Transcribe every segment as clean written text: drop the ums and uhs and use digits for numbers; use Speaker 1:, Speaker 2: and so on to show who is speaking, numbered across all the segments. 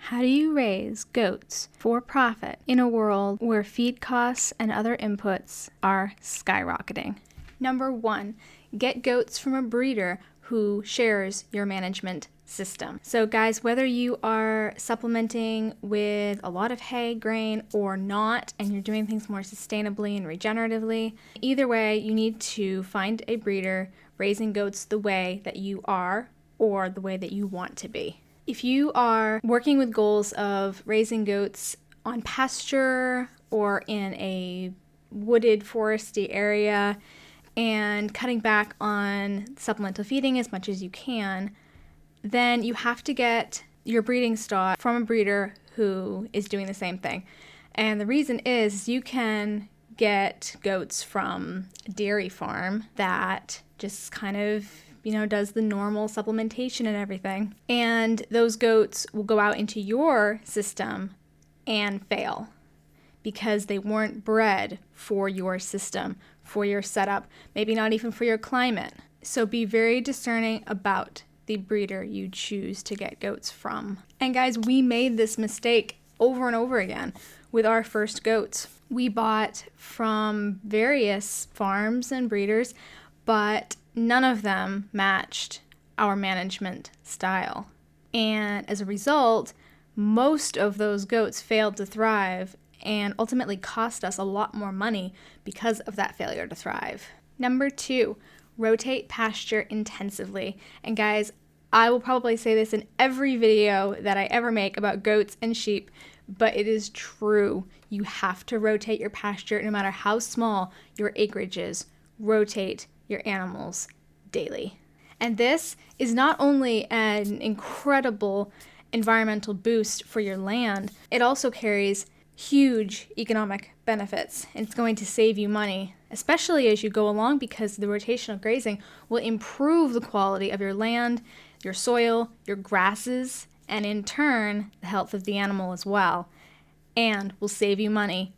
Speaker 1: How do you raise goats for profit in a world where feed costs and other inputs are skyrocketing? Number 1, get goats from a breeder who shares your management system. So guys, whether you are supplementing with a lot of hay, grain, or not, and you're doing things more sustainably and regeneratively, either way, you need to find a breeder raising goats the way that you are or the way that you want to be. If you are working with goals of raising goats on pasture or in a wooded, foresty area and cutting back on supplemental feeding as much as you can, then you have to get your breeding stock from a breeder who is doing the same thing. And the reason is you can get goats from a dairy farm that just kind of does the normal supplementation and everything. And those goats will go out into your system and fail because they weren't bred for your system, for your setup, maybe not even for your climate. So be very discerning about the breeder you choose to get goats from. And guys, we made this mistake over and over again with our first goats. We bought from various farms and breeders, but none of them matched our management style. And as a result, most of those goats failed to thrive and ultimately cost us a lot more money because of that failure to thrive. Number 2, rotate pasture intensively. And guys, I will probably say this in every video that I ever make about goats and sheep, but it is true. You have to rotate your pasture no matter how small your acreage is. Rotate your animals daily. And this is not only an incredible environmental boost for your land, it also carries huge economic benefits. It's going to save you money, especially as you go along, because the rotational grazing will improve the quality of your land, your soil, your grasses, and in turn, the health of the animal as well, and will save you money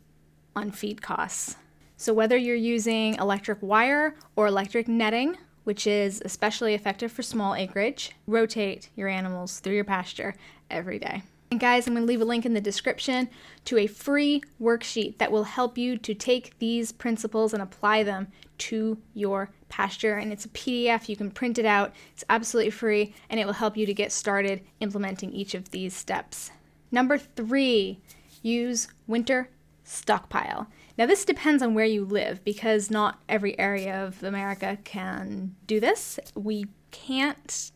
Speaker 1: on feed costs. So whether you're using electric wire or electric netting, which is especially effective for small acreage, rotate your animals through your pasture every day. And guys, I'm going to leave a link in the description to a free worksheet that will help you to take these principles and apply them to your pasture. And it's a PDF. You can print it out. It's absolutely free, and it will help you to get started implementing each of these steps. Number 3, use winter stockpile. Now this depends on where you live, because not every area of America can do this. We can't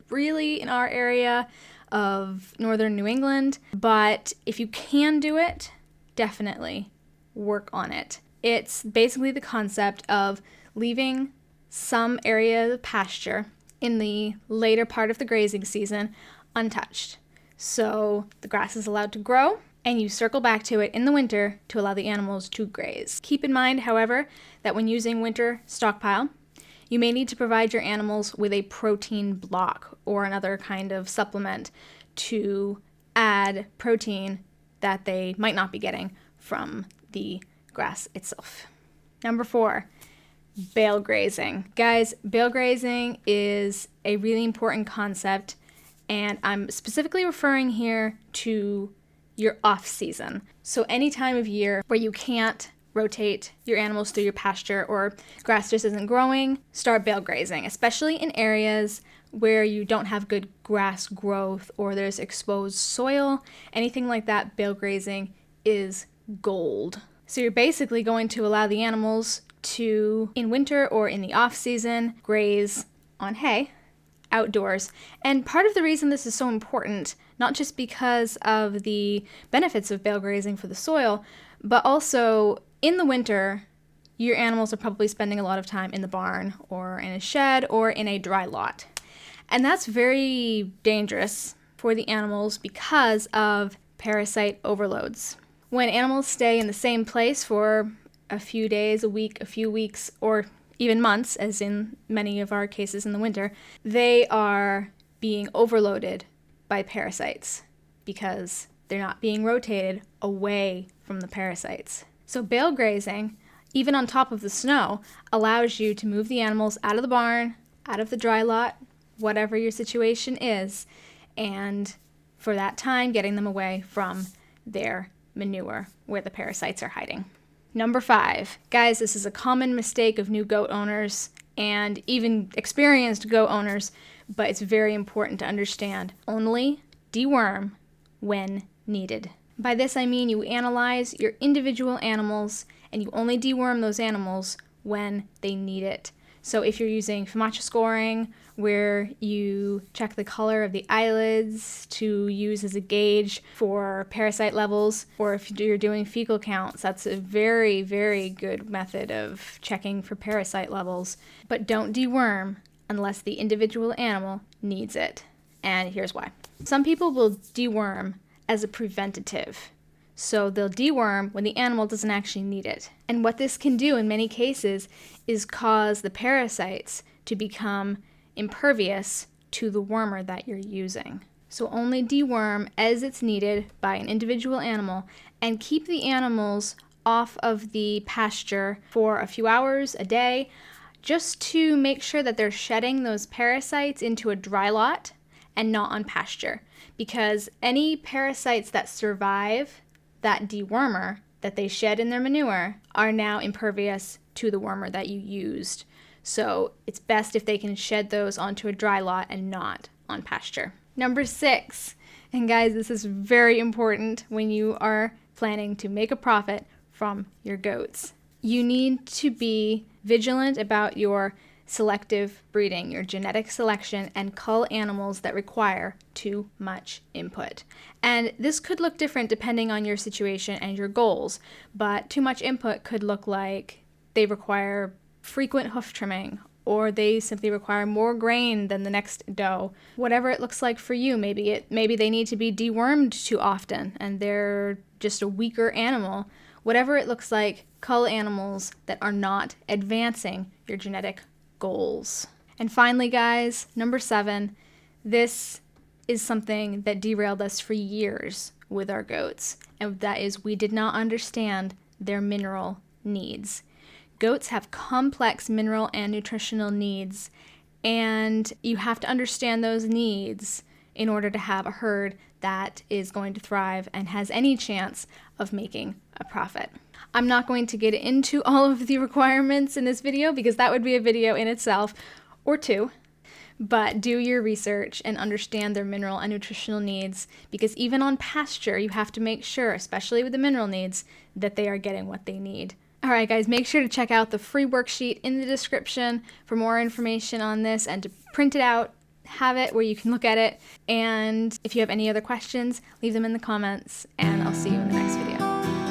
Speaker 1: really in our area of northern New England, but if you can do it, definitely work on it. It's basically the concept of leaving some area of pasture in the later part of the grazing season untouched. So the grass is allowed to grow, and you circle back to it in the winter to allow the animals to graze. Keep in mind, however, that when using winter stockpile, you may need to provide your animals with a protein block or another kind of supplement to add protein that they might not be getting from the grass itself. Number 4, bale grazing. Guys, bale grazing is a really important concept, and I'm specifically referring here to your off season. So any time of year where you can't rotate your animals through your pasture or grass just isn't growing, start bale grazing, especially in areas where you don't have good grass growth or there's exposed soil. Anything like that, bale grazing is gold. So you're basically going to allow the animals to, in winter or in the off season, graze on hay outdoors. And part of the reason this is so important, not just because of the benefits of bale grazing for the soil, but also in the winter, your animals are probably spending a lot of time in the barn or in a shed or in a dry lot. And that's very dangerous for the animals because of parasite overloads. When animals stay in the same place for a few days, a week, a few weeks, or even months, as in many of our cases in the winter, they are being overloaded by parasites because they're not being rotated away from the parasites. So bale grazing, even on top of the snow, allows you to move the animals out of the barn, out of the dry lot, whatever your situation is, and for that time, getting them away from their manure where the parasites are hiding. Number 5, guys, this is a common mistake of new goat owners and even experienced goat owners, but it's very important to understand. Only deworm when needed. By this I mean you analyze your individual animals and you only deworm those animals when they need it. So if you're using FAMACHA scoring, where you check the color of the eyelids to use as a gauge for parasite levels, or if you're doing fecal counts, that's a very, very good method of checking for parasite levels. But don't deworm unless the individual animal needs it. And here's why. Some people will deworm as a preventative. So they'll deworm when the animal doesn't actually need it. And what this can do in many cases is cause the parasites to become impervious to the wormer that you're using. So only deworm as it's needed by an individual animal and keep the animals off of the pasture for a few hours a day just to make sure that they're shedding those parasites into a dry lot and not on pasture. Because any parasites that survive that dewormer that they shed in their manure are now impervious to the wormer that you used. So it's best if they can shed those onto a dry lot and not on pasture. Number 6, and guys, this is very important when you are planning to make a profit from your goats. You need to be vigilant about your selective breeding, your genetic selection, and cull animals that require too much input. And this could look different depending on your situation and your goals, but too much input could look like they require frequent hoof trimming, or they simply require more grain than the next doe. Whatever it looks like for you, maybe they need to be dewormed too often and they're just a weaker animal. Whatever it looks like, cull animals that are not advancing your genetic goals. And finally, guys, number 7, this is something that derailed us for years with our goats, and that is we did not understand their mineral needs. Goats have complex mineral and nutritional needs, and you have to understand those needs in order to have a herd that is going to thrive and has any chance of making a profit. I'm not going to get into all of the requirements in this video because that would be a video in itself, or 2. But do your research and understand their mineral and nutritional needs, because even on pasture, you have to make sure, especially with the mineral needs, that they are getting what they need. All right, guys, make sure to check out the free worksheet in the description for more information on this and to print it out, have it where you can look at it. And if you have any other questions, leave them in the comments, and I'll see you in the next video.